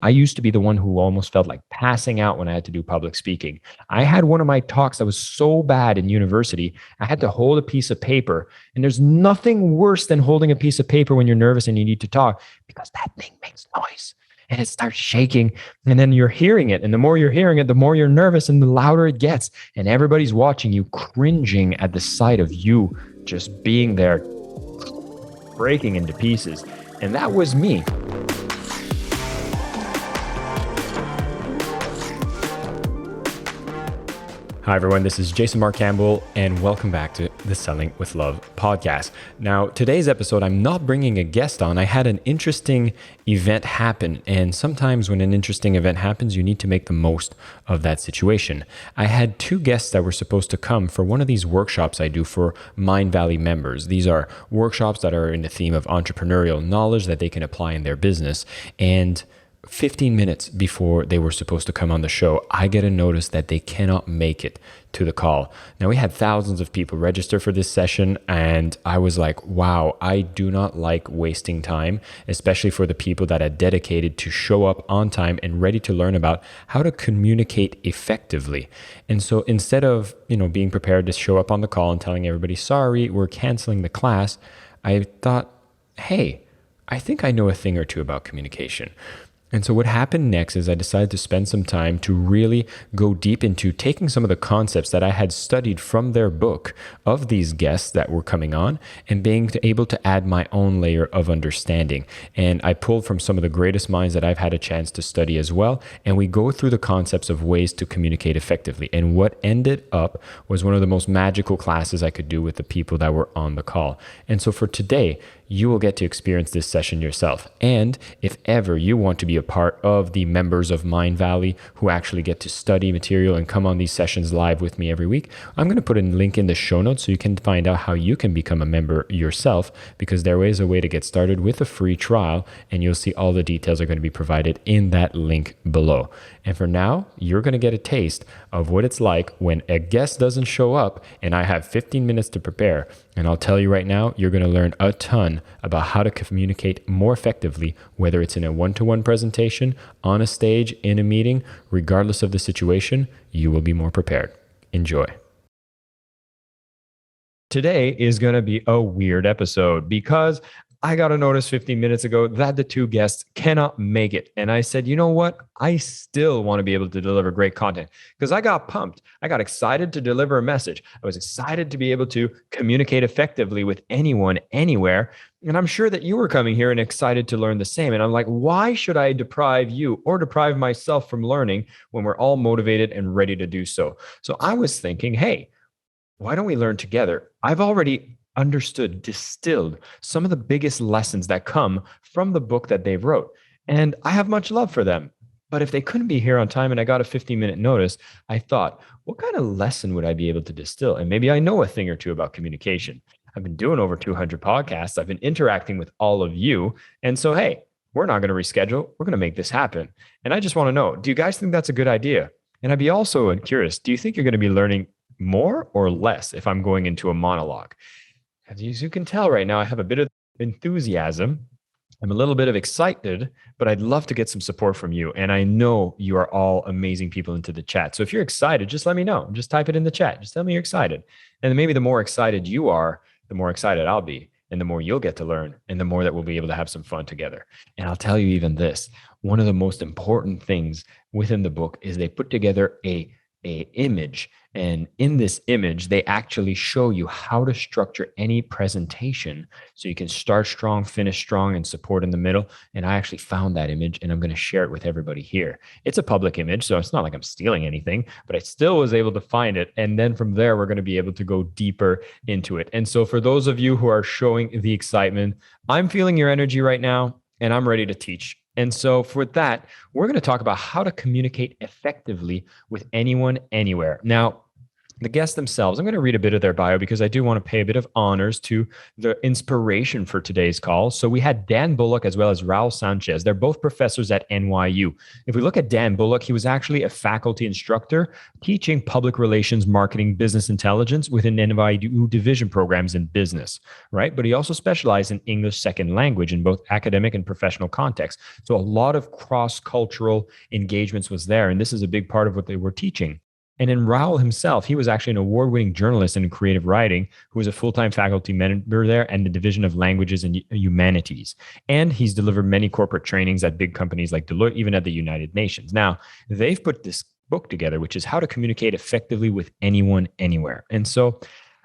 I used to be the one who almost felt like passing out when I had to do public speaking. I had one of my talks that was so bad in university, I had to hold a piece of paper. And there's nothing worse than holding a piece of paper when you're nervous and you need to talk because that thing makes noise and it starts shaking. And then you're hearing it. And the more you're hearing it, the more you're nervous and the louder it gets. And everybody's watching you, cringing at the sight of you just being there, breaking into pieces. And that was me. Hi, everyone. This is Jason Marc Campbell, and welcome back to the Selling with Love podcast. Now, today's episode, I'm not bringing a guest on. I had an interesting event happen, and sometimes when an interesting event happens, you need to make the most of that situation. I had two guests that were supposed to come for one of these workshops I do for Mindvalley members. These are workshops that are in the theme of entrepreneurial knowledge that they can apply in their business. And 15 minutes before they were supposed to come on the show, I get a notice that they cannot make it to the call. Now, we had thousands of people register for this session, and I was like, wow, I do not like wasting time, especially for the people that are dedicated to show up on time and ready to learn about how to communicate effectively. And so instead of, being prepared to show up on the call and telling everybody, sorry, we're canceling the class, I thought, hey, I think I know a thing or two about communication. And so what happened next is I decided to spend some time to really go deep into taking some of the concepts that I had studied from their book of these guests that were coming on and being able to add my own layer of understanding. And I pulled from some of the greatest minds that I've had a chance to study as well. And we go through the concepts of ways to communicate effectively. And what ended up was one of the most magical classes I could do with the people that were on the call. And so for today, you will get to experience this session yourself. And if ever you want to be a part of the members of Mindvalley who actually get to study material and come on these sessions live with me every week, I'm going to put a link in the show notes so you can find out how you can become a member yourself, because there is a way to get started with a free trial, and you'll see all the details are going to be provided in that link below. And for now, you're going to get a taste of what it's like when a guest doesn't show up and I have 15 minutes to prepare. And I'll tell you right now, you're going to learn a ton about how to communicate more effectively, whether it's in a one-to-one presentation, on a stage, in a meeting. Regardless of the situation, you will be more prepared. Enjoy. Today is going to be a weird episode because I got a notice 15 minutes ago that the two guests cannot make it. And I said, you know what? I still want to be able to deliver great content because I got pumped. I got excited to deliver a message. I was excited to be able to communicate effectively with anyone, anywhere. And I'm sure that you were coming here and excited to learn the same. And I'm like, why should I deprive you or deprive myself from learning when we're all motivated and ready to do so? So I was thinking, hey, why don't we learn together? I've already understood, distilled some of the biggest lessons that come from the book that they wrote. And I have much love for them. But if they couldn't be here on time and I got a 15-minute notice, I thought, what kind of lesson would I be able to distill? And maybe I know a thing or two about communication. I've been doing over 200 podcasts. I've been interacting with all of you. And so, hey, we're not going to reschedule. We're going to make this happen. And I just want to know, do you guys think that's a good idea? And I'd be also curious, do you think you're going to be learning more or less if I'm going into a monologue? As you can tell right now, I have a bit of enthusiasm. I'm a little bit of excited, but I'd love to get some support from you. And I know you are all amazing people into the chat. So if you're excited, just let me know. Just type it in the chat. Just tell me you're excited. And maybe the more excited you are, the more excited I'll be. And the more you'll get to learn, and the more that we'll be able to have some fun together. And I'll tell you even this, one of the most important things within the book is they put together a image. And in this image, they actually show you how to structure any presentation so you can start strong, finish strong, and support in the middle. And I actually found that image and I'm going to share it with everybody here. It's a public image, so it's not like I'm stealing anything, but I still was able to find it. And then from there, we're going to be able to go deeper into it. And so for those of you who are showing the excitement, I'm feeling your energy right now and I'm ready to teach. And so for that, we're going to talk about how to communicate effectively with anyone, anywhere. Now, The guests themselves, I'm going to read a bit of their bio because I do want to pay a bit of honors to the inspiration for today's call. So we had Dan Bullock as well as Raul Sanchez. They're both professors at NYU. If we look at Dan Bullock, he was actually a faculty instructor teaching public relations, marketing, business intelligence within NYU division programs in business, right? But he also specialized in English second language in both academic and professional contexts. So a lot of cross-cultural engagements was there. And this is a big part of what they were teaching. And then Raul himself, he was actually an award-winning journalist in creative writing who was a full-time faculty member there and the Division of Languages and Humanities. And he's delivered many corporate trainings at big companies like Deloitte, even at the United Nations. Now, they've put this book together, which is how to communicate effectively with anyone, anywhere. And so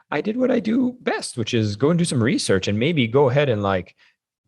I did what I do best, which is go and do some research and maybe go ahead and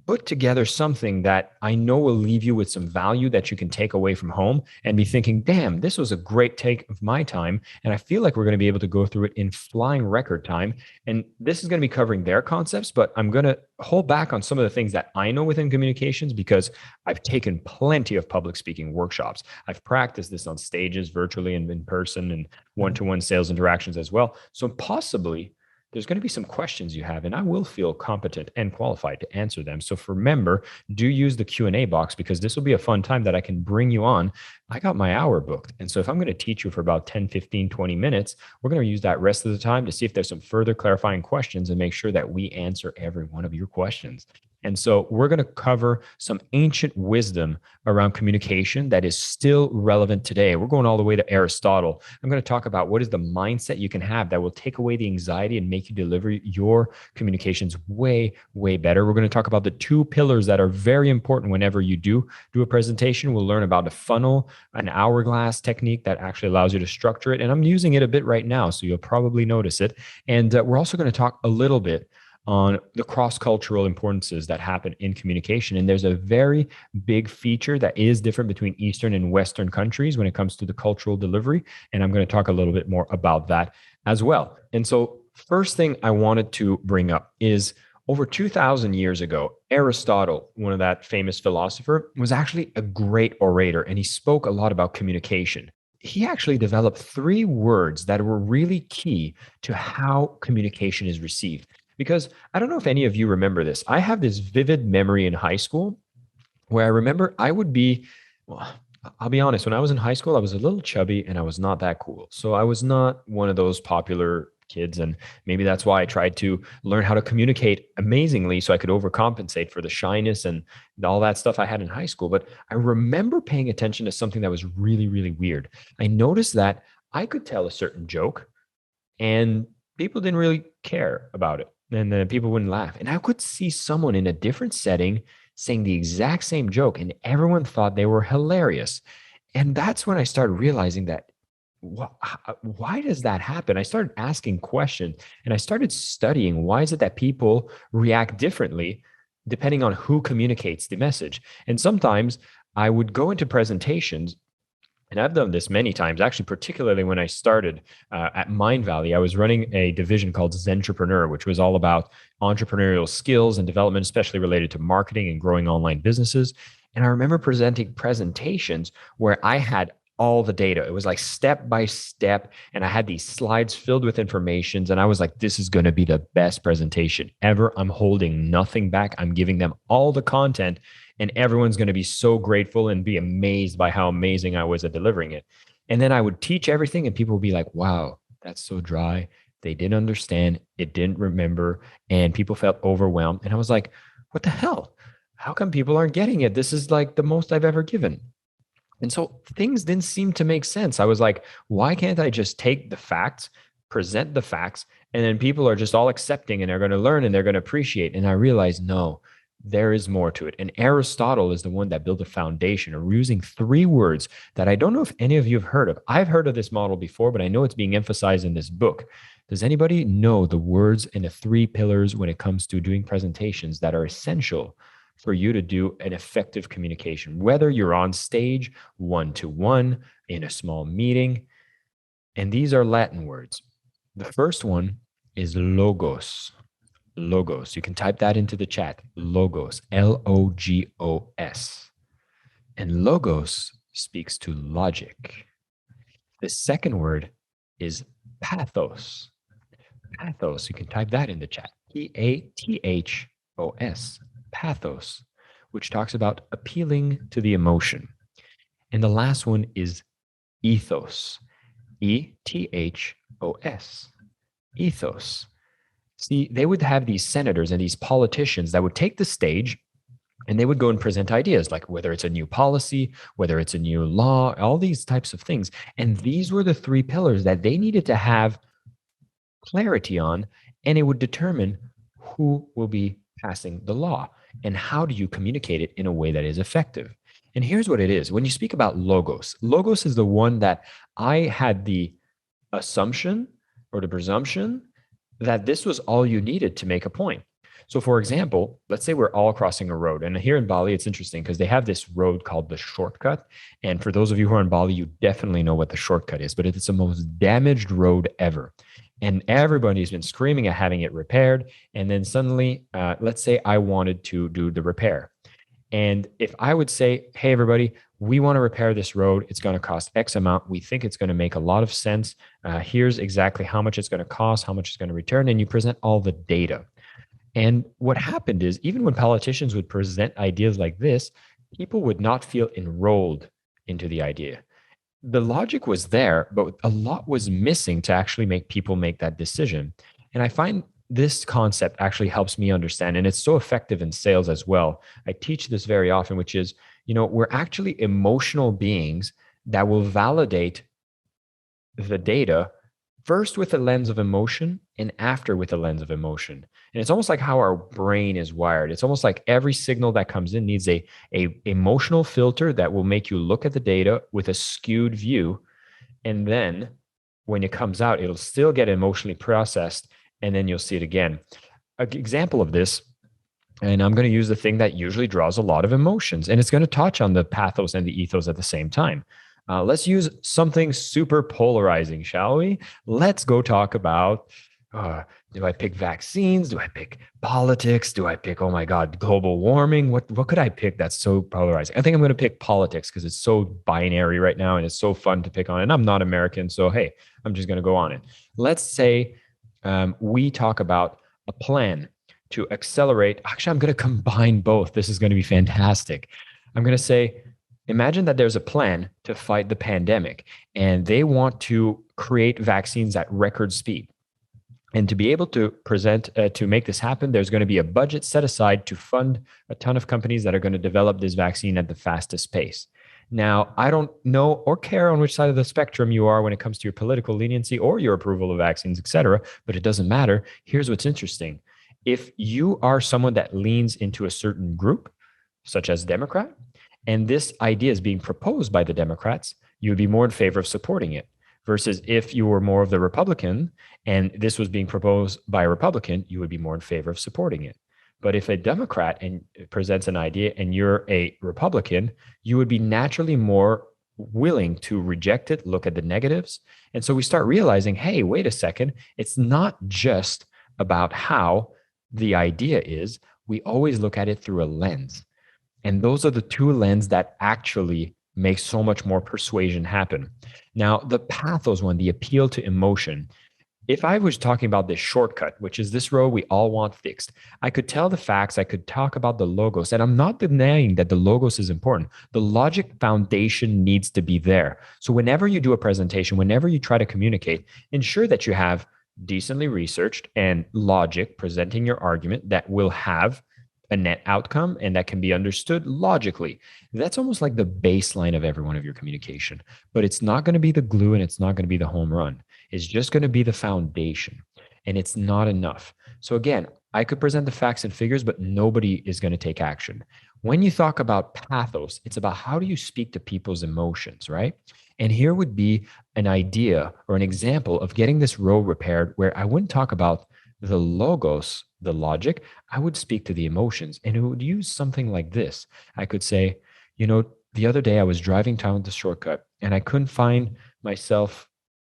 put together something that I know will leave you with some value that you can take away from home and be thinking, damn, this was a great take of my time. And I feel like we're going to be able to go through it in flying record time. And this is going to be covering their concepts, but I'm going to hold back on some of the things that I know within communications because I've taken plenty of public speaking workshops. I've practiced this on stages, virtually and in person, and one-to-one sales interactions as well. So possibly there's going to be some questions you have, and I will feel competent and qualified to answer them. So remember, do use the Q&A box because this will be a fun time that I can bring you on. I got my hour booked. And so if I'm going to teach you for about 10, 15, 20 minutes, we're going to use that rest of the time to see if there's some further clarifying questions and make sure that we answer every one of your questions. And so we're going to cover some ancient wisdom around communication that is still relevant today. We're going all the way to Aristotle. I'm going to talk about what is the mindset you can have that will take away the anxiety and make you deliver your communications way, way better. We're going to talk about the two pillars that are very important whenever you do a presentation. We'll learn about a funnel, an hourglass technique that actually allows you to structure it. And I'm using it a bit right now, so you'll probably notice it. And we're also going to talk a little bit on the cross-cultural importances that happen in communication. And there's a very big feature that is different between Eastern and Western countries when it comes to the cultural delivery. And I'm going to talk a little bit more about that as well. And so first thing I wanted to bring up is over 2,000 years ago, Aristotle, one of that famous philosopher, was actually a great orator, and he spoke a lot about communication. He actually developed 3 words that were really key to how communication is received. Because I don't know if any of you remember this. I have this vivid memory in high school where I remember I would be, well, I'll be honest, when I was in high school, I was a little chubby and I was not that cool. So I was not one of those popular kids. And maybe that's why I tried to learn how to communicate amazingly so I could overcompensate for the shyness and all that stuff I had in high school. But I remember paying attention to something that was really, really weird. I noticed that I could tell a certain joke and people didn't really care about it. And then people wouldn't laugh. And I could see someone in a different setting saying the exact same joke, and everyone thought they were hilarious. And that's when I started realizing that, why does that happen? I started asking questions and I started studying why is it that people react differently depending on who communicates the message. And sometimes I would go into presentations. And I've done this many times, actually, particularly when I started at Mindvalley. I was running a division called Zentrepreneur, which was all about entrepreneurial skills and development, especially related to marketing and growing online businesses. And I remember presenting presentations where I had all the data. It was like step by step. And I had these slides filled with information. And I was like, this is going to be the best presentation ever. I'm holding nothing back. I'm giving them all the content. And everyone's going to be so grateful and be amazed by how amazing I was at delivering it. And then I would teach everything and people would be like, wow, that's so dry. They didn't understand. It didn't remember. And people felt overwhelmed. And I was like, what the hell? How come people aren't getting it? This is like the most I've ever given. And so things didn't seem to make sense. I was like, why can't I just take the facts, present the facts, and then people are just all accepting and they're going to learn and they're going to appreciate. And I realized, no, there is more to it. And Aristotle is the one that built a foundation. And we're using 3 words that I don't know if any of you have heard of. I've heard of this model before, but I know it's being emphasized in this book. Does anybody know the words and the 3 pillars when it comes to doing presentations that are essential for you to do an effective communication, whether you're on stage, one-to-one, in a small meeting? And these are Latin words. The first one is logos. Logos. You can type that into the chat. Logos. Logos. And logos speaks to logic. The second word is pathos. Pathos, you can type that in the chat. Pathos, pathos, which talks about appealing to the emotion. And the last one is ethos, Ethos, ethos. See, they would have these senators and these politicians that would take the stage and they would go and present ideas like whether it's a new policy, whether it's a new law, all these types of things. And these were the three pillars that they needed to have clarity on, and it would determine who will be passing the law and how do you communicate it in a way that is effective. And here's what it is. When you speak about logos, logos is the one that I had the assumption or the presumption that this was all you needed to make a point. So for example, let's say we're all crossing a road. And here in Bali, it's interesting because they have this road called the shortcut. And for those of you who are in Bali, you definitely know what the shortcut is, but it's the most damaged road ever. And everybody's been screaming at having it repaired. And then suddenly, let's say I wanted to do the repair. And if I would say, hey, everybody, we want to repair this road. It's going to cost X amount. We think it's going to make a lot of sense. Here's exactly how much it's going to cost, how much it's going to return. And you present all the data. And what happened is, even when politicians would present ideas like this, people would not feel enrolled into the idea. The logic was there, but a lot was missing to actually make people make that decision. And I find this concept actually helps me understand, and it's so effective in sales as well. I teach this very often, which is, we're actually emotional beings that will validate the data first with a lens of emotion and after with a lens of emotion. And it's almost like how our brain is wired. It's almost like every signal that comes in needs a emotional filter that will make you look at the data with a skewed view. And then when it comes out, it'll still get emotionally processed, and then you'll see it again. An example of this, and I'm going to use the thing that usually draws a lot of emotions, and it's going to touch on the pathos and the ethos at the same time. Let's use something super polarizing, shall we? Let's go talk about, do I pick vaccines? Do I pick politics? Do I pick, oh my God, global warming? What could I pick that's so polarizing? I think I'm going to pick politics because it's so binary right now and it's so fun to pick on. And I'm not American, so hey, I'm just going to go on it. Let's say we talk about a plan to accelerate. Actually, I'm going to combine both. This is going to be fantastic. I'm going to say, imagine that there's a plan to fight the pandemic and they want to create vaccines at record speed. And to be able to present, to make this happen, there's going to be a budget set aside to fund a ton of companies that are going to develop this vaccine at the fastest pace. Now, I don't know or care on which side of the spectrum you are when it comes to your political leniency or your approval of vaccines, et cetera, but it doesn't matter. Here's what's interesting. If you are someone that leans into a certain group, such as Democrat, and this idea is being proposed by the Democrats, you would be more in favor of supporting it. Versus if you were more of the Republican and this was being proposed by a Republican, you would be more in favor of supporting it. But if a Democrat presents an idea and you're a Republican, you would be naturally more willing to reject it, look at the negatives. And so we start realizing, hey, wait a second, it's not just about how the idea is. We always look at it through a lens. And those are the two lenses that actually make so much more persuasion happen. Now, the pathos one, the appeal to emotion. If I was talking about this shortcut, which is this road we all want fixed, I could tell the facts, I could talk about the logos, and I'm not denying that the logos is important. The logic foundation needs to be there. So whenever you do a presentation, whenever you try to communicate, ensure that you have decently researched and logic presenting your argument that will have a net outcome and that can be understood logically. That's almost like the baseline of every one of your communication, but it's not going to be the glue and it's not going to be the home run. It's just going to be the foundation, and it's not enough. So again, I could present the facts and figures, but nobody is going to take action. When you talk about pathos, it's about how do you speak to people's emotions, right? And here would be an idea or an example of getting this road repaired where I wouldn't talk about the logos, the logic. I would speak to the emotions, and it would use something like this. I could say, the other day I was driving down the shortcut and I couldn't find myself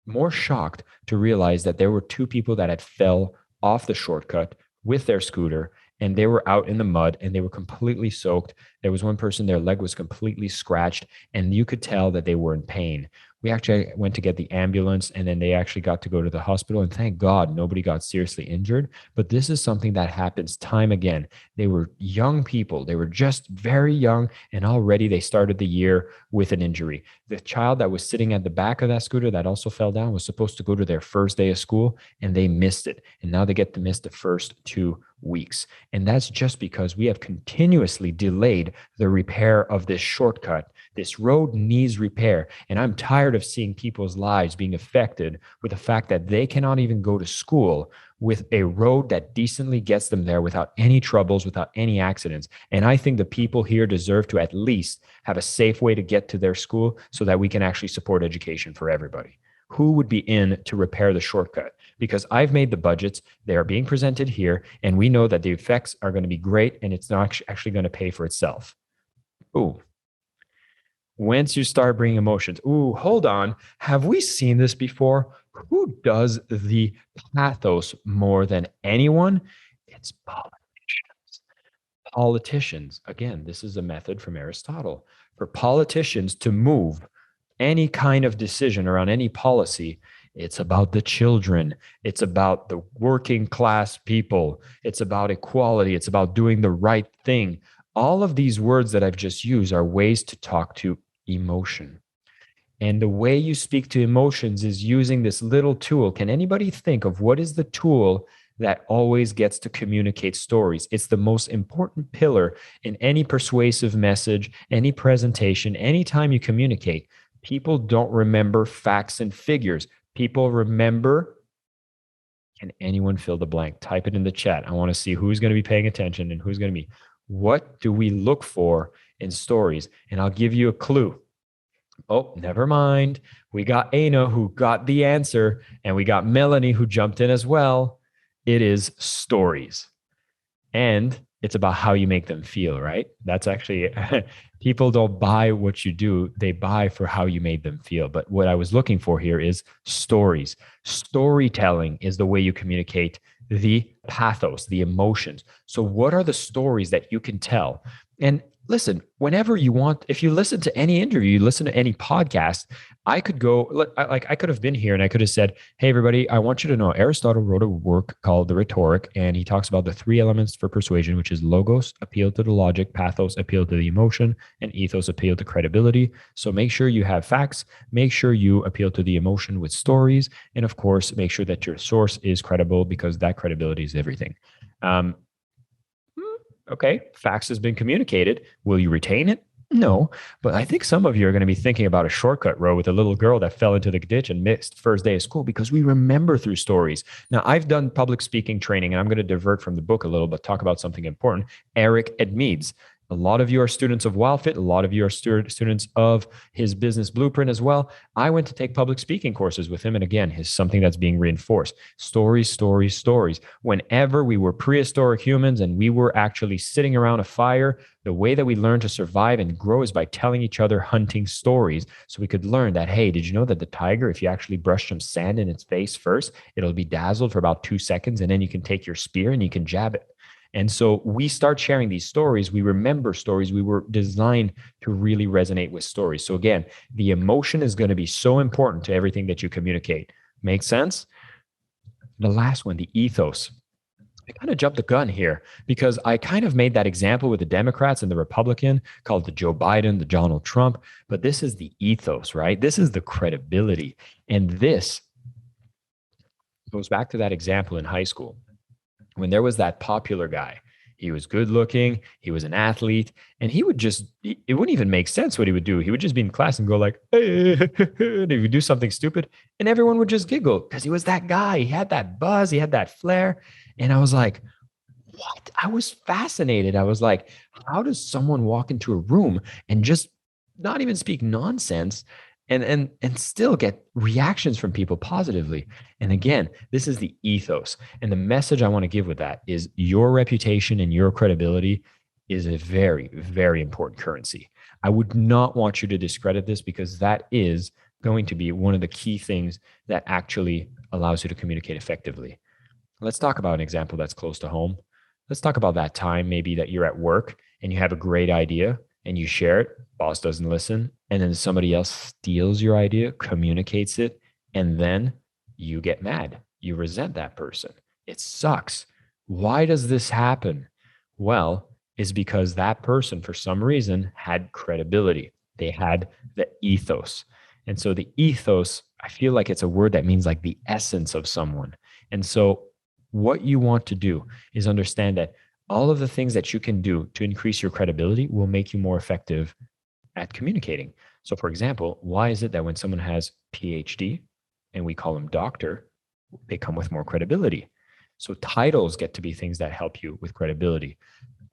more shocked to realize that there were two people that had fell off the shortcut with their scooter, and they were out in the mud and they were completely soaked. There was one person, their leg was completely scratched, and you could tell that they were in pain. We actually went to get the ambulance, and then they actually got to go to the hospital. And thank God nobody got seriously injured. But this is something that happens time again. They were young people, they were just very young, and already they started the year with an injury. The child that was sitting at the back of that scooter that also fell down was supposed to go to their first day of school, and they missed it. And now they get to miss the first 2 weeks. And that's just because we have continuously delayed the repair of this shortcut. This road needs repair. And I'm tired of seeing people's lives being affected with the fact that they cannot even go to school with a road that decently gets them there without any troubles, without any accidents. And I think the people here deserve to at least have a safe way to get to their school so that we can actually support education for everybody. Who would be in to repair the shortcut? Because I've made the budgets, they are being presented here, and we know that the effects are going to be great and it's not actually going to pay for itself. Ooh. Once you start bringing emotions, ooh, hold on. Have we seen this before? Who does the pathos more than anyone? It's politicians. Politicians, again, this is a method from Aristotle. For politicians to move any kind of decision around any policy, it's about the children. It's about the working class people. It's about equality. It's about doing the right thing. All of these words that I've just used are ways to talk to emotion. And the way you speak to emotions is using this little tool. Can anybody think of what is the tool that always gets to communicate stories? It's the most important pillar in any persuasive message, any presentation, anytime you communicate. People don't remember facts and figures. People remember. Can anyone fill the blank? Type it in the chat. I want to see who's going to be paying attention and who's going to be. What do we look for in stories? And I'll give you a clue. Oh, never mind. We got Aina who got the answer, and we got Melanie who jumped in as well. It is stories. And it's about how you make them feel, right? That's actually, people don't buy what you do, they buy for how you made them feel. But what I was looking for here is stories. Storytelling is the way you communicate the pathos, the emotions. So, what are the stories that you can tell? And listen, whenever you want, if you listen to any interview, you listen to any podcast, I could go, like I could have been here and I could have said, hey, everybody, I want you to know Aristotle wrote a work called The Rhetoric, and he talks about the 3 elements for persuasion, which is logos, appeal to the logic, pathos, appeal to the emotion, and ethos, appeal to credibility. So make sure you have facts, make sure you appeal to the emotion with stories, and of course, make sure that your source is credible because that credibility is everything. Okay, facts has been communicated. Will you retain it? No, but I think some of you are going to be thinking about a shortcut road with a little girl that fell into the ditch and missed first day of school because we remember through stories. Now, I've done public speaking training, and I'm going to divert from the book a little, but talk about something important. Eric Edmeades. A lot of you are students of WildFit. A lot of you are students of his business blueprint as well. I went to take public speaking courses with him. And again, it's something that's being reinforced. Stories, stories, stories. Whenever we were prehistoric humans and we were actually sitting around a fire, the way that we learn to survive and grow is by telling each other hunting stories. So we could learn that, hey, did you know that the tiger, if you actually brush some sand in its face first, it'll be dazzled for about 2 seconds, and then you can take your spear and you can jab it. And so we start sharing these stories. We remember stories. We were designed to really resonate with stories. So again, the emotion is going to be so important to everything that you communicate. Make sense? The last one, the ethos. I kind of jumped the gun here because I kind of made that example with the Democrats and the Republican called the Joe Biden, the Donald Trump. But this is the ethos, right? This is the credibility. And this goes back to that example in high school. When there was that popular guy, he was good looking, he was an athlete, and he would just, it wouldn't even make sense what he would do. He would just be in class and go like, hey, and he would do something stupid, and everyone would just giggle because he was that guy. He had that buzz, he had that flair. And I was like, what? I was fascinated. I was like, how does someone walk into a room and just not even speak nonsense and still get reactions from people positively? And again, this is the ethos. And the message I want to give with that is your reputation and your credibility is a very, very important currency. I would not want you to discredit this because that is going to be one of the key things that actually allows you to communicate effectively. Let's talk about an example that's close to home. Let's talk about that time maybe that you're at work and you have a great idea and you share it, boss doesn't listen, and then somebody else steals your idea, communicates it, and then you get mad. You resent that person. It sucks. Why does this happen? Well, it's because that person, for some reason, had credibility. They had the ethos. And so the ethos, I feel like it's a word that means like the essence of someone. And so what you want to do is understand that all of the things that you can do to increase your credibility will make you more effective at communicating. So for example, why is it that when someone has PhD and we call them doctor, they come with more credibility? So titles get to be things that help you with credibility.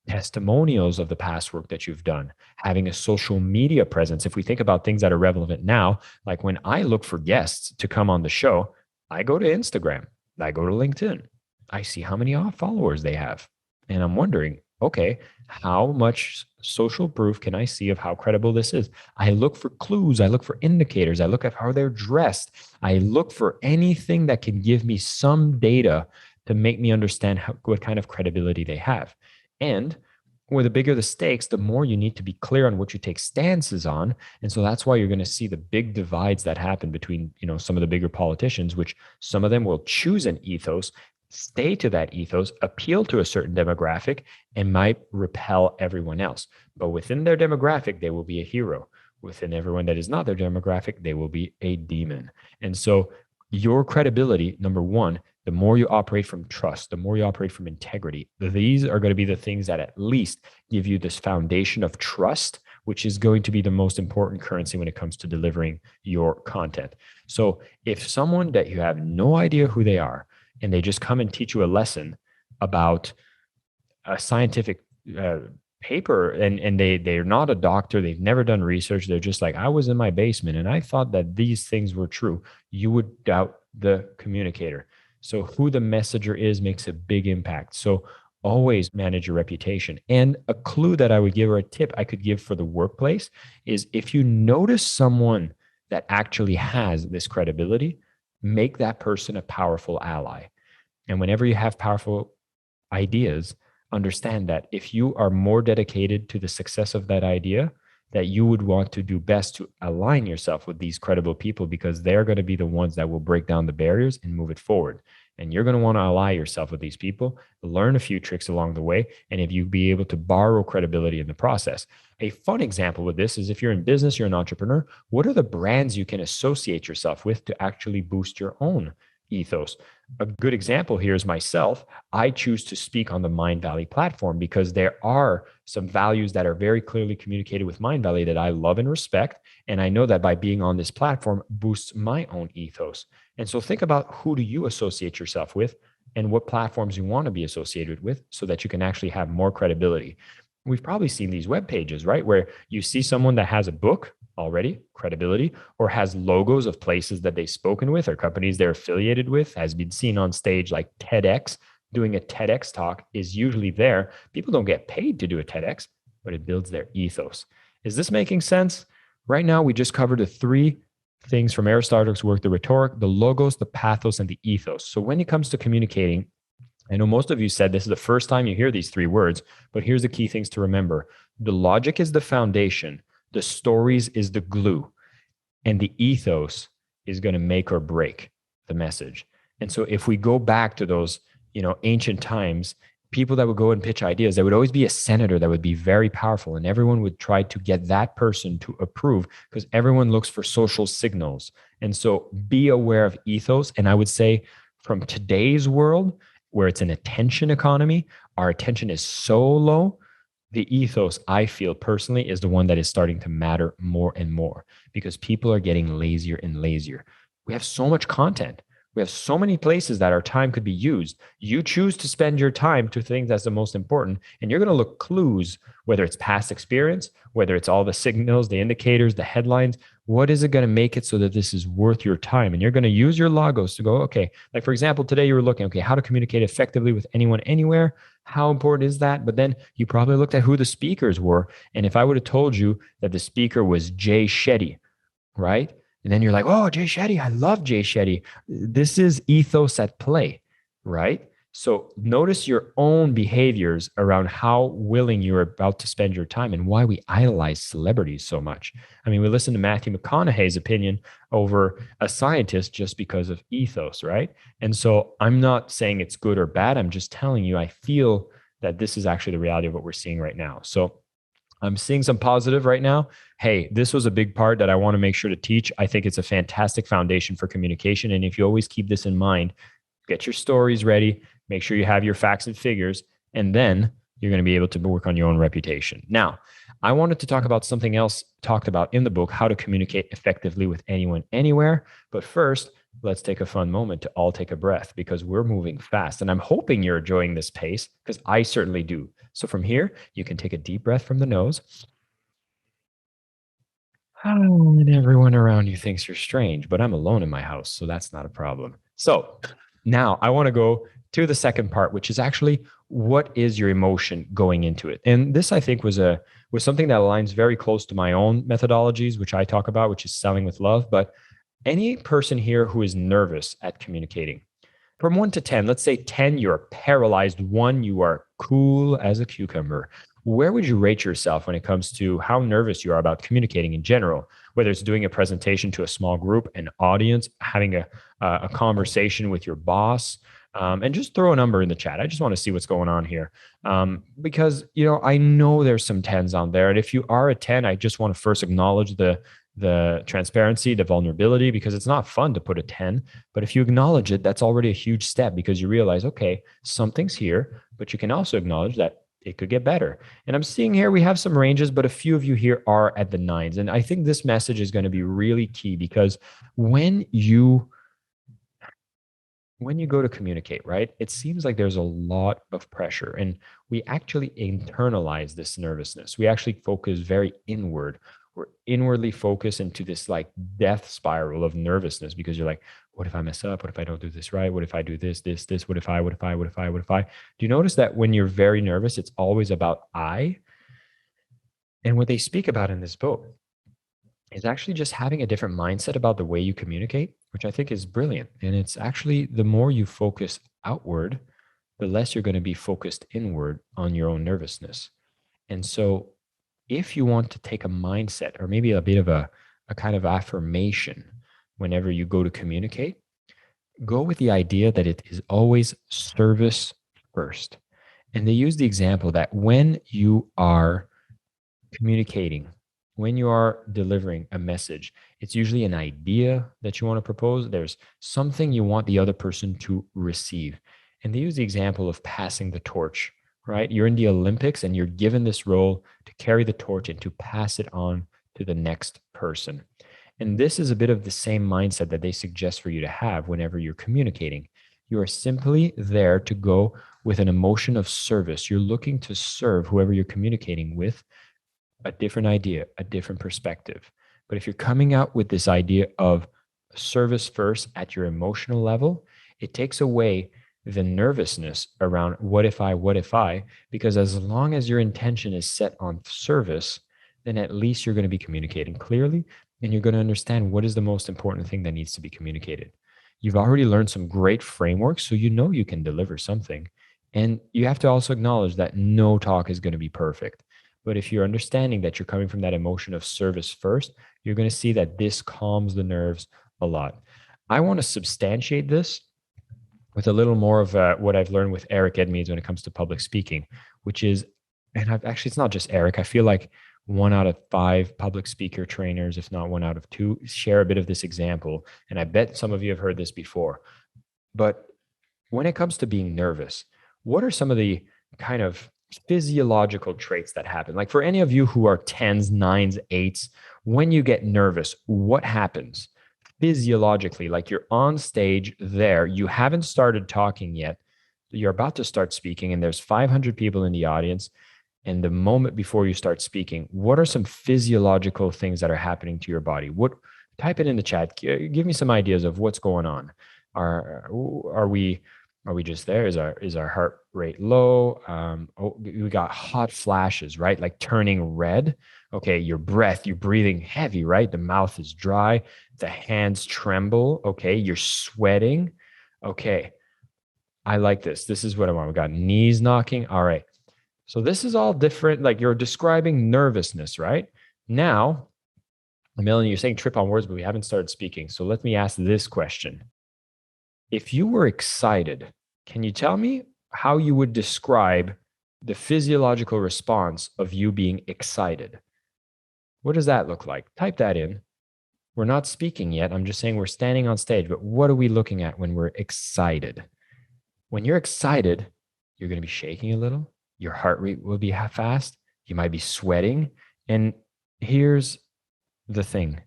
Testimonials of the past work that you've done, having a social media presence. If we think about things that are relevant now, like when I look for guests to come on the show, I go to Instagram, I go to LinkedIn, I see how many followers they have. And I'm wondering, okay, how much social proof can I see of how credible this is? I look for clues. I look for indicators. I look at how they're dressed. I look for anything that can give me some data to make me understand what kind of credibility they have. And where the bigger the stakes, the more you need to be clear on what you take stances on. And so that's why you're going to see the big divides that happen between, some of the bigger politicians, which some of them will choose an ethos, stay to that ethos, appeal to a certain demographic, and might repel everyone else. But within their demographic, they will be a hero. Within everyone that is not their demographic, they will be a demon. And so your credibility, number one, the more you operate from trust, the more you operate from integrity, these are going to be the things that at least give you this foundation of trust, which is going to be the most important currency when it comes to delivering your content. So if someone that you have no idea who they are, and they just come and teach you a lesson about a scientific paper, and they're not a doctor, they've never done research, they're just like, I was in my basement and I thought that these things were true, you would doubt the communicator. So who the messenger is makes a big impact. So always manage your reputation. And a clue that I would give, or a tip I could give for the workplace, is if you notice someone that actually has this credibility, make that person a powerful ally. And whenever you have powerful ideas, understand that if you are more dedicated to the success of that idea, that you would want to do best to align yourself with these credible people, because they're going to be the ones that will break down the barriers and move it forward. And you're going to want to ally yourself with these people, learn a few tricks along the way, and if you be able to borrow credibility in the process. A fun example with this is if you're in business, you're an entrepreneur, what are the brands you can associate yourself with to actually boost your own ethos? A good example here is myself. I choose to speak on the Mindvalley platform because there are some values that are very clearly communicated with Mindvalley that I love and respect. And I know that by being on this platform boosts my own ethos. And so think about, who do you associate yourself with and what platforms you want to be associated with so that you can actually have more credibility. We've probably seen these web pages, right? Where you see someone that has a book already, credibility, or has logos of places that they've spoken with or companies they're affiliated with, has been seen on stage like TEDx. Doing a TEDx talk is usually there. People don't get paid to do a TEDx, but it builds their ethos. Is this making sense? Right now, we just covered the three things from Aristotle's work: the rhetoric, the logos, the pathos, and the ethos. So when it comes to communicating, I know most of you said this is the first time you hear these three words, but here's the key things to remember. The logic is the foundation. The stories is the glue, and the ethos is going to make or break the message. And so if we go back to those, ancient times, people that would go and pitch ideas, there would always be a senator that would be very powerful, and everyone would try to get that person to approve because everyone looks for social signals. And so be aware of ethos. And I would say from today's world, where it's an attention economy, our attention is so low. The ethos, I feel personally, is the one that is starting to matter more and more because people are getting lazier and lazier. We have so much content. We have so many places that our time could be used. You choose to spend your time to things that's the most important, and you're going to look clues, whether it's past experience, whether it's all the signals, the indicators, the headlines. What is it going to make it so that this is worth your time? And you're going to use your logos to go, okay, like for example, today you were looking, okay, how to communicate effectively with anyone, anywhere. How important is that? But then you probably looked at who the speakers were. And if I would have told you that the speaker was Jay Shetty, right? And then you're like, oh, Jay Shetty, I love Jay Shetty. This is ethos at play, right? So notice your own behaviors around how willing you're about to spend your time and why we idolize celebrities so much. I mean, we listen to Matthew McConaughey's opinion over a scientist just because of ethos, right? And so I'm not saying it's good or bad. I'm just telling you, I feel that this is actually the reality of what we're seeing right now. So I'm seeing some positive right now. Hey, this was a big part that I want to make sure to teach. I think it's a fantastic foundation for communication. And if you always keep this in mind, get your stories ready, make sure you have your facts and figures, and then you're going to be able to work on your own reputation. Now, I wanted to talk about something else talked about in the book, how to communicate effectively with anyone, anywhere. But first, let's take a fun moment to all take a breath because we're moving fast. And I'm hoping you're enjoying this pace because I certainly do. So from here, you can take a deep breath from the nose. And everyone around you thinks you're strange, but I'm alone in my house, so that's not a problem. So now I want to go to the second part, which is actually what is your emotion going into it? And this I think was something that aligns very close to my own methodologies, which I talk about, which is selling with love. But any person here who is nervous at communicating, from 1 to 10, let's say 10, you're paralyzed. 1, you are cool as a cucumber. Where would you rate yourself when it comes to how nervous you are about communicating in general, whether it's doing a presentation to a small group, an audience, having a conversation with your boss, and just throw a number in the chat. I just want to see what's going on here. Because, I know there's some 10s on there. And if you are a 10, I just want to first acknowledge the transparency, the vulnerability, because it's not fun to put a 10. But if you acknowledge it, that's already a huge step because you realize, okay, something's here, but you can also acknowledge that it could get better. And I'm seeing here we have some ranges, but a few of you here are at the 9s. And I think this message is going to be really key because when you go to communicate, right, it seems like there's a lot of pressure and we actually internalize this nervousness. We actually focus very inward. We're inwardly focused into this like death spiral of nervousness because you're like, what if I mess up? What if I don't do this right? What if I do this? What if I, what if I, what if I, what if I? Do you notice that when you're very nervous, it's always about I? And what they speak about in this book is actually just having a different mindset about the way you communicate, which I think is brilliant. And it's actually the more you focus outward, the less you're going to be focused inward on your own nervousness. And so if you want to take a mindset or maybe a bit of a kind of affirmation whenever you go to communicate, go with the idea that it is always service first. And they use the example that when you are communicating, when you are delivering a message, it's usually an idea that you want to propose. There's something you want the other person to receive. And they use the example of passing the torch, right? You're in the Olympics and you're given this role to carry the torch and to pass it on to the next person. And this is a bit of the same mindset that they suggest for you to have whenever you're communicating. You are simply there to go with an emotion of service. You're looking to serve whoever you're communicating with a different idea, a different perspective. But if you're coming out with this idea of service first at your emotional level, it takes away the nervousness around what if I, because as long as your intention is set on service, then at least you're going to be communicating clearly and you're going to understand what is the most important thing that needs to be communicated. You've already learned some great frameworks, so you know you can deliver something. And you have to also acknowledge that no talk is going to be perfect. But if you're understanding that you're coming from that emotion of service first, you're going to see that this calms the nerves a lot. I want to substantiate this with a little more of what I've learned with Eric Edmeades when it comes to public speaking, which is, and I've actually, it's not just Eric. I feel like 1 out of 5 public speaker trainers, if not 1 out of 2, share a bit of this example. And I bet some of you have heard this before. But when it comes to being nervous, what are some of the kind of physiological traits that happen? Like for any of you who are 10s, 9s, 8s, when you get nervous, what happens physiologically? Like you're on stage there, you haven't started talking yet, you're about to start speaking, and there's 500 people in the audience. And the moment before you start speaking, what are some physiological things that are happening to your body? Type it in the chat. Give me some ideas of what's going on. Are we just there? Is our heart rate low? We got hot flashes, right? Like turning red. Okay, your breath, you're breathing heavy, right? The mouth is dry, the hands tremble. Okay, you're sweating. Okay, I like this. This is what I want. We got knees knocking. All right. So this is all different. Like you're describing nervousness, right? Now, Melanie, you're saying trip on words, but we haven't started speaking. So let me ask this question. If you were excited, can you tell me how you would describe the physiological response of you being excited? What does that look like? Type that in. We're not speaking yet. I'm just saying we're standing on stage, but what are we looking at when we're excited? When you're excited, you're going to be shaking a little. Your heart rate will be fast. You might be sweating. And here's the thing.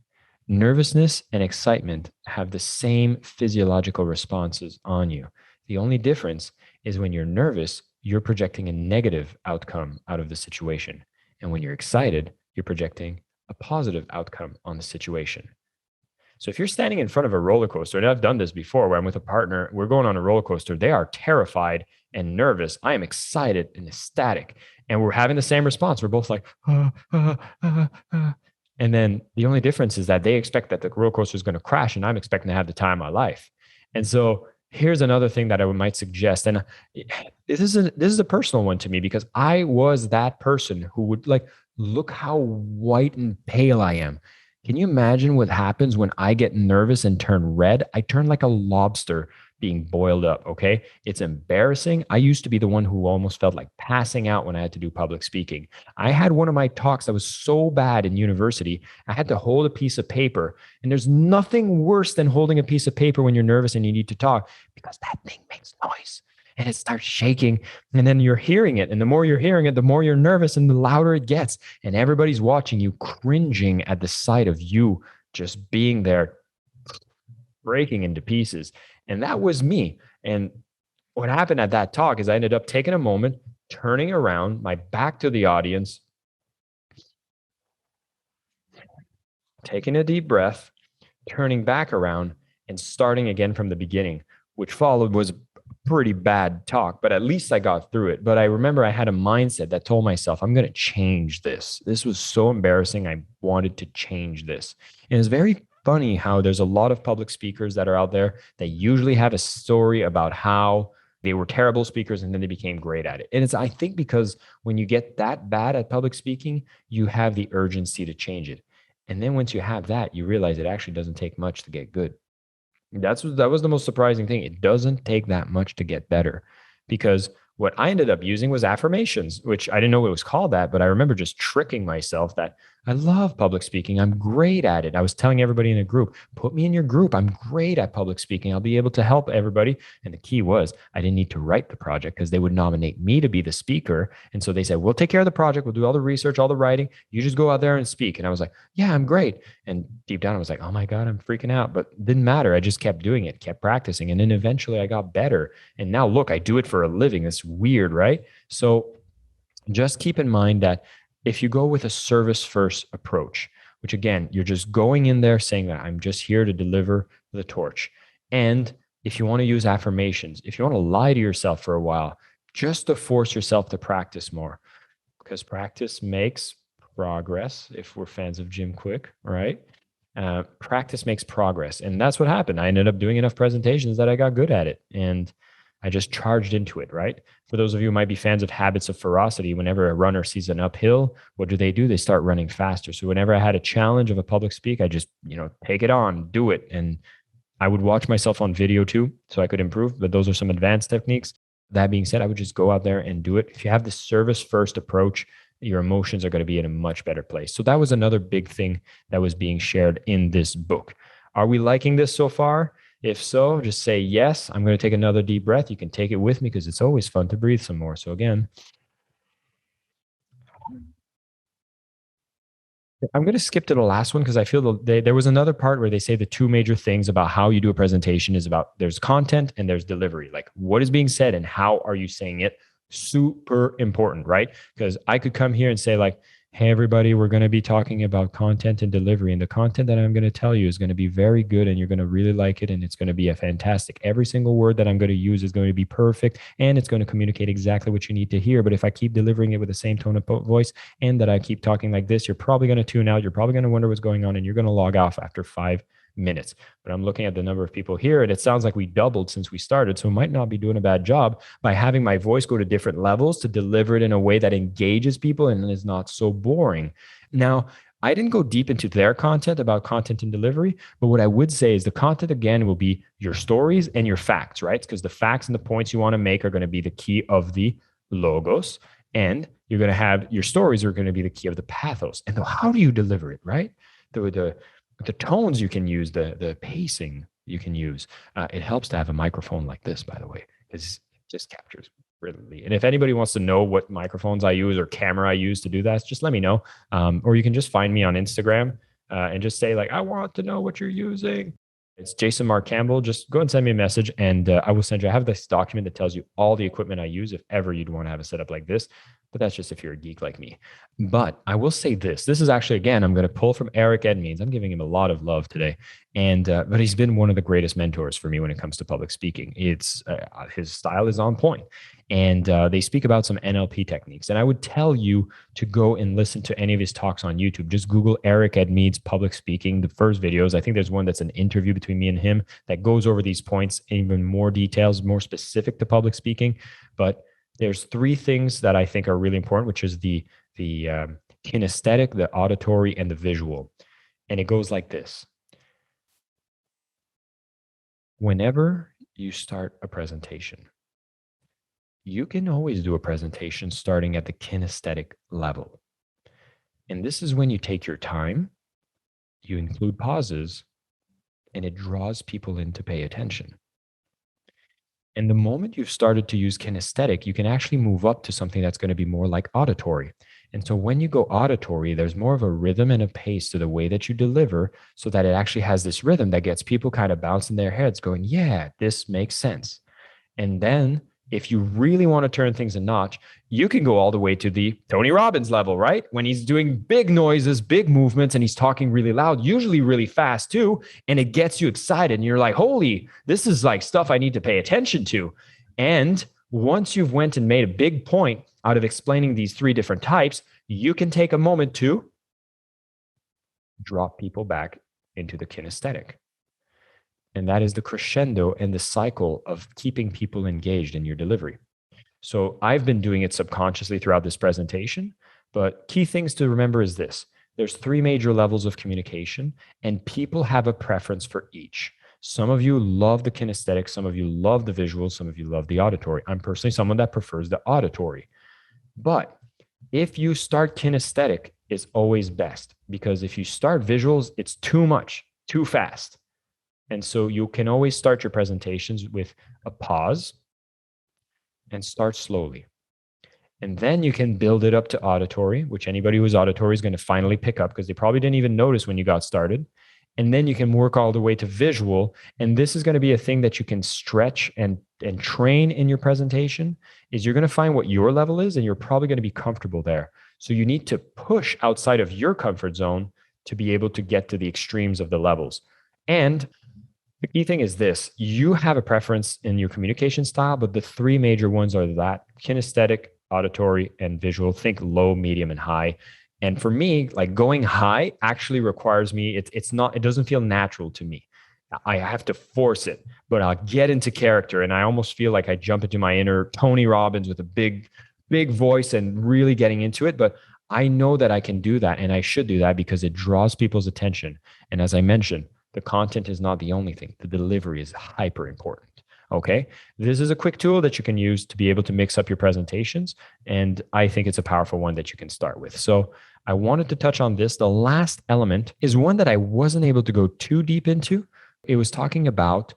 Nervousness and excitement have the same physiological responses on you. The only difference is when you're nervous, you're projecting a negative outcome out of the situation. And when you're excited, you're projecting a positive outcome on the situation. So if you're standing in front of a roller coaster, and I've done this before where I'm with a partner, we're going on a roller coaster, they are terrified and nervous. I am excited and ecstatic. And we're having the same response. We're both like, And then the only difference is that they expect that the roller coaster is going to crash, and I'm expecting to have the time of my life. And so here's another thing that I might suggest. And this is a personal one to me because I was that person who would like, look how white and pale I am. Can you imagine what happens when I get nervous and turn red? I turn like a lobster being boiled up. Okay. It's embarrassing. I used to be the one who almost felt like passing out when I had to do public speaking. I had one of my talks that was so bad in university. I had to hold a piece of paper, and there's nothing worse than holding a piece of paper when you're nervous and you need to talk, because that thing makes noise and it starts shaking, and then you're hearing it. And the more you're hearing it, the more you're nervous and the louder it gets. And everybody's watching you, cringing at the sight of you just being there, breaking into pieces. And that was me. And what happened at that talk is I ended up taking a moment, turning around, my back to the audience, taking a deep breath, turning back around, and starting again from the beginning. Which followed was a pretty bad talk, but at least I got through it. But I remember I had a mindset that told myself, I'm going to change this. This was so embarrassing. I wanted to change this. And it's very funny how there's a lot of public speakers that are out there that usually have a story about how they were terrible speakers and then they became great at it. And it's, I think, because when you get that bad at public speaking, you have the urgency to change it. And then once you have that, you realize it actually doesn't take much to get good. That was the most surprising thing. It doesn't take that much to get better, because what I ended up using was affirmations, which I didn't know it was called that, but I remember just tricking myself that I love public speaking. I'm great at it. I was telling everybody in a group, put me in your group. I'm great at public speaking. I'll be able to help everybody. And the key was I didn't need to write the project because they would nominate me to be the speaker. And so they said, we'll take care of the project. We'll do all the research, all the writing. You just go out there and speak. And I was like, yeah, I'm great. And deep down, I was like, oh my God, I'm freaking out. But it didn't matter. I just kept doing it, kept practicing. And then eventually I got better. And now look, I do it for a living. It's weird, right? So just keep in mind that if you go with a service first approach, which again, you're just going in there saying that I'm just here to deliver the torch. And if you want to use affirmations, if you want to lie to yourself for a while, just to force yourself to practice more, because practice makes progress. If we're fans of Jim Quick, right? Practice makes progress. And that's what happened. I ended up doing enough presentations that I got good at it. And I just charged into it, right? For those of you who might be fans of Habits of Ferocity, whenever a runner sees an uphill, what do? They start running faster. So whenever I had a challenge of a public speak, I just, take it on, do it. And I would watch myself on video too, so I could improve, but those are some advanced techniques. That being said, I would just go out there and do it. If you have the service first approach, your emotions are going to be in a much better place. So that was another big thing that was being shared in this book. Are we liking this so far? If so, just say yes. I'm going to take another deep breath. You can take it with me because it's always fun to breathe some more. So again, I'm going to skip to the last one because I feel there was another part where they say the two major things about how you do a presentation is about there's content and there's delivery. Like what is being said and how are you saying it? Super important, right? Because I could come here and say like, hey, everybody, we're going to be talking about content and delivery. And the content that I'm going to tell you is going to be very good and you're going to really like it. And it's going to be a fantastic. Every single word that I'm going to use is going to be perfect and it's going to communicate exactly what you need to hear. But if I keep delivering it with the same tone of voice and that I keep talking like this, you're probably going to tune out. You're probably going to wonder what's going on and you're going to log off after 5 minutes. But I'm looking at the number of people here, and it sounds like we doubled since we started. So I might not be doing a bad job by having my voice go to different levels to deliver it in a way that engages people and is not so boring. Now, I didn't go deep into their content about content and delivery, but what I would say is the content again will be your stories and your facts, right? Because the facts and the points you want to make are going to be the key of the logos, and you're going to have your stories are going to be the key of the pathos. And how do you deliver it, right? The tones you can use, the pacing you can use. It helps to have a microphone like this, by the way, because it just captures brilliantly. And if anybody wants to know what microphones I use or camera I use to do that, just let me know. Or you can just find me on Instagram and just say like, I want to know what you're using. It's Jason Marc Campbell. Just go and send me a message, and I will send you. I have this document that tells you all the equipment I use if ever you'd want to have a setup like this. But that's just if you're a geek like me. But I will say this. This is actually, again, I'm going to pull from Eric Edmeans. I'm giving him a lot of love today. And but he's been one of the greatest mentors for me when it comes to public speaking. It's his style is on point. And they speak about some NLP techniques. And I would tell you to go and listen to any of his talks on YouTube. Just Google Eric Edmeans public speaking, the first videos. I think there's one that's an interview between me and him that goes over these points in even more details, more specific to public speaking. But there's three things that I think are really important, which is the kinesthetic, the auditory, and the visual. And it goes like this. Whenever you start a presentation, you can always do a presentation starting at the kinesthetic level. And this is when you take your time, you include pauses, and it draws people in to pay attention. And the moment you've started to use kinesthetic, you can actually move up to something that's going to be more like auditory. And so when you go auditory, there's more of a rhythm and a pace to the way that you deliver, so that it actually has this rhythm that gets people kind of bouncing their heads going, yeah, this makes sense. And then if you really want to turn things a notch, you can go all the way to the Tony Robbins level, right? When he's doing big noises, big movements, and he's talking really loud, usually really fast too. And it gets you excited. And you're like, holy, this is like stuff I need to pay attention to. And once you've went and made a big point out of explaining these three different types, you can take a moment to drop people back into the kinesthetic. And that is the crescendo and the cycle of keeping people engaged in your delivery. So I've been doing it subconsciously throughout this presentation, but key things to remember is this. There's three major levels of communication, and people have a preference for each. Some of you love the kinesthetic, some of you love the visual, some of you love the auditory. I'm personally someone that prefers the auditory. But if you start kinesthetic, it's always best, because if you start visuals, it's too much, too fast. And so you can always start your presentations with a pause and start slowly. And then you can build it up to auditory, which anybody who's auditory is going to finally pick up, because they probably didn't even notice when you got started. And then you can work all the way to visual. And this is going to be a thing that you can stretch and train in your presentation. Is you're going to find what your level is, and you're probably going to be comfortable there. So you need to push outside of your comfort zone to be able to get to the extremes of the levels. And the key thing is this: you have a preference in your communication style, but the three major ones are that kinesthetic, auditory, and visual. Think low, medium, and high. And for me, like going high actually requires me, it doesn't feel natural to me. I have to force it, but I'll get into character, and I almost feel like I jump into my inner Tony Robbins with a big voice and really getting into it. But I know that I can do that, and I should do that because it draws people's attention. And as I mentioned, the content is not the only thing. The delivery is hyper important. Okay. This is a quick tool that you can use to be able to mix up your presentations. And I think it's a powerful one that you can start with. So I wanted to touch on this. The last element is one that I wasn't able to go too deep into. It was talking about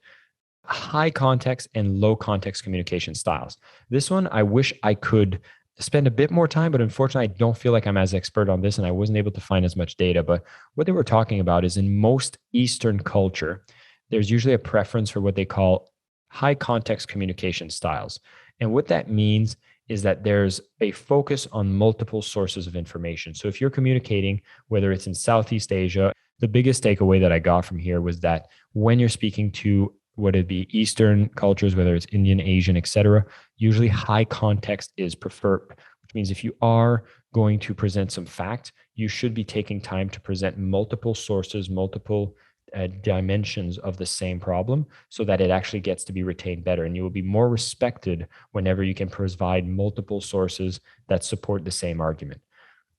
high context and low context communication styles. This one, I wish I could spend a bit more time, but unfortunately, I don't feel like I'm as expert on this, and I wasn't able to find as much data. But what they were talking about is in most Eastern culture, there's usually a preference for what they call high context communication styles. And what that means is that there's a focus on multiple sources of information. So if you're communicating, whether it's in Southeast Asia, the biggest takeaway that I got from here was that when you're speaking to whether it be Eastern cultures, whether it's Indian, Asian, etc., usually high context is preferred, which means if you are going to present some fact, you should be taking time to present multiple sources, multiple dimensions of the same problem so that it actually gets to be retained better. And you will be more respected whenever you can provide multiple sources that support the same argument.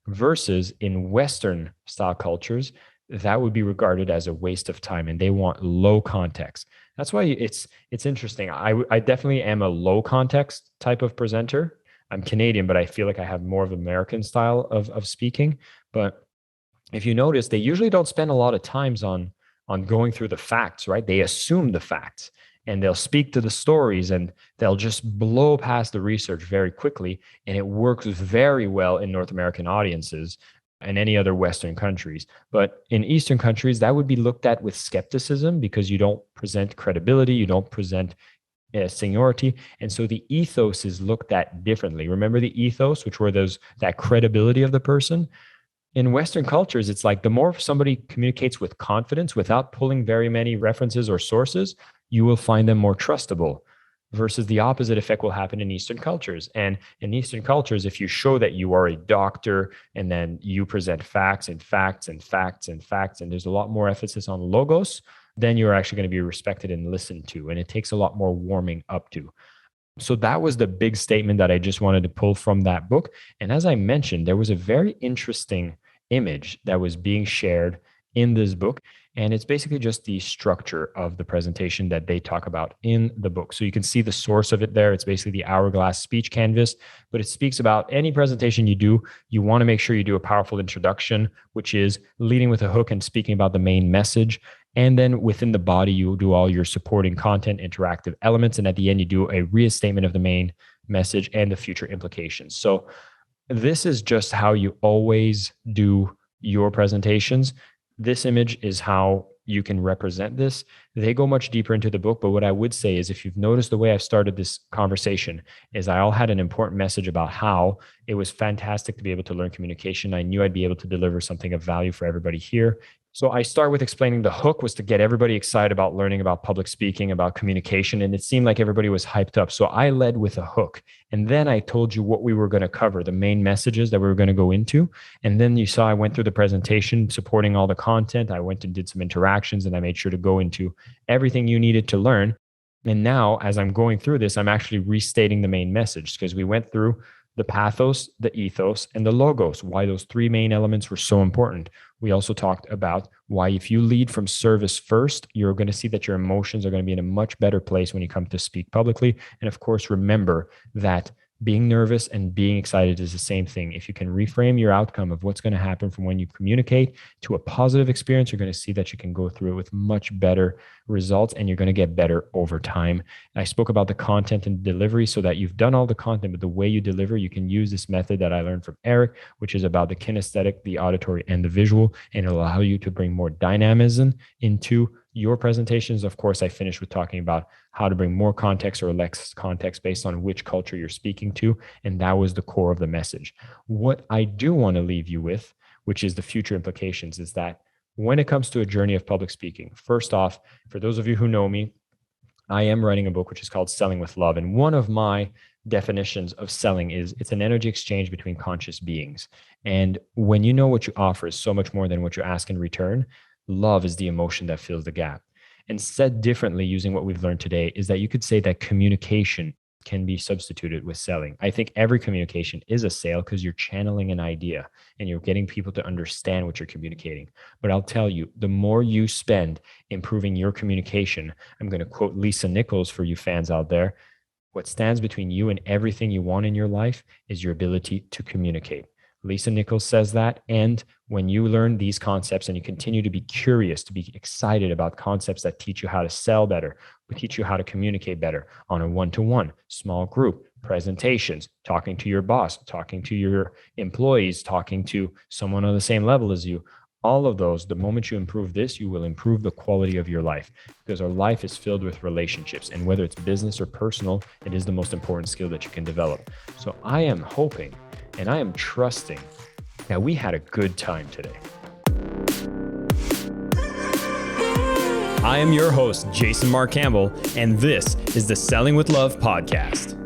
Versus in Western style cultures, that would be regarded as a waste of time, and they want low context. That's why it's interesting. I definitely am a low context type of presenter. I'm Canadian, but I feel like I have more of American style of speaking. But if you notice, they usually don't spend a lot of times on going through the facts, right? They assume the facts and they'll speak to the stories and they'll just blow past the research very quickly. And it works very well in North American audiences and any other Western countries. But in Eastern countries, that would be looked at with skepticism because you don't present credibility, you don't present seniority. And so the ethos is looked at differently. Remember the ethos, which were that credibility of the person? In Western cultures, it's like the more somebody communicates with confidence without pulling very many references or sources, you will find them more trustable. Versus the opposite effect will happen in Eastern cultures. And in Eastern cultures, if you show that you are a doctor and then you present facts and facts and facts and facts, and there's a lot more emphasis on logos, then you're actually going to be respected and listened to. And it takes a lot more warming up to. So that was the big statement that I just wanted to pull from that book. And as I mentioned, there was a very interesting image that was being shared in this book. And it's basically just the structure of the presentation that they talk about in the book. So you can see the source of it there. It's basically the hourglass speech canvas, but it speaks about any presentation you do. You want to make sure you do a powerful introduction, which is leading with a hook and speaking about the main message. And then within the body, you do all your supporting content, interactive elements. And at the end, you do a restatement of the main message and the future implications. So this is just how you always do your presentations. This image is how you can represent this. They go much deeper into the book, but what I would say is if you've noticed the way I've started this conversation is I all had an important message about how it was fantastic to be able to learn communication. I knew I'd be able to deliver something of value for everybody here. So I start with explaining the hook was to get everybody excited about learning about public speaking, about communication, and it seemed like everybody was hyped up. So I led with a hook. And then I told you what we were going to cover, the main messages that we were going to go into. And then you saw I went through the presentation supporting all the content. I went and did some interactions and I made sure to go into everything you needed to learn. And now as I'm going through this, I'm actually restating the main message because we went through the pathos, the ethos, and the logos, why those three main elements were so important. We also talked about why if you lead from service first, you're going to see that your emotions are going to be in a much better place when you come to speak publicly. And of course, remember that being nervous and being excited is the same thing. If you can reframe your outcome of what's going to happen from when you communicate to a positive experience, you're going to see that you can go through it with much better results and you're going to get better over time. I spoke about the content and delivery so that you've done all the content, but the way you deliver, you can use this method that I learned from Eric, which is about the kinesthetic, the auditory, and the visual, and it'll allow you to bring more dynamism into your presentations. Of course, I finished with talking about how to bring more context or less context based on which culture you're speaking to. And that was the core of the message. What I do want to leave you with, which is the future implications, is that when it comes to a journey of public speaking, first off, for those of you who know me, I am writing a book which is called Selling with Love. And one of my definitions of selling is it's an energy exchange between conscious beings. And when you know what you offer is so much more than what you ask in return, love is the emotion that fills the gap. And said differently, using what we've learned today, is that you could say that communication can be substituted with selling. I think every communication is a sale because you're channeling an idea and you're getting people to understand what you're communicating. But I'll tell you, the more you spend improving your communication, I'm going to quote Lisa Nichols for you fans out there, what stands between you and everything you want in your life is your ability to communicate. Lisa Nichols says that. And when you learn these concepts and you continue to be curious, to be excited about concepts that teach you how to sell better, teach you how to communicate better on a one-to-one, small group, presentations, talking to your boss, talking to your employees, talking to someone on the same level as you, all of those, the moment you improve this, you will improve the quality of your life because our life is filled with relationships. And whether it's business or personal, it is the most important skill that you can develop. So I am hoping and I am trusting that we had a good time today. I am your host, Jason Marc Campbell, and this is the Selling with Love podcast.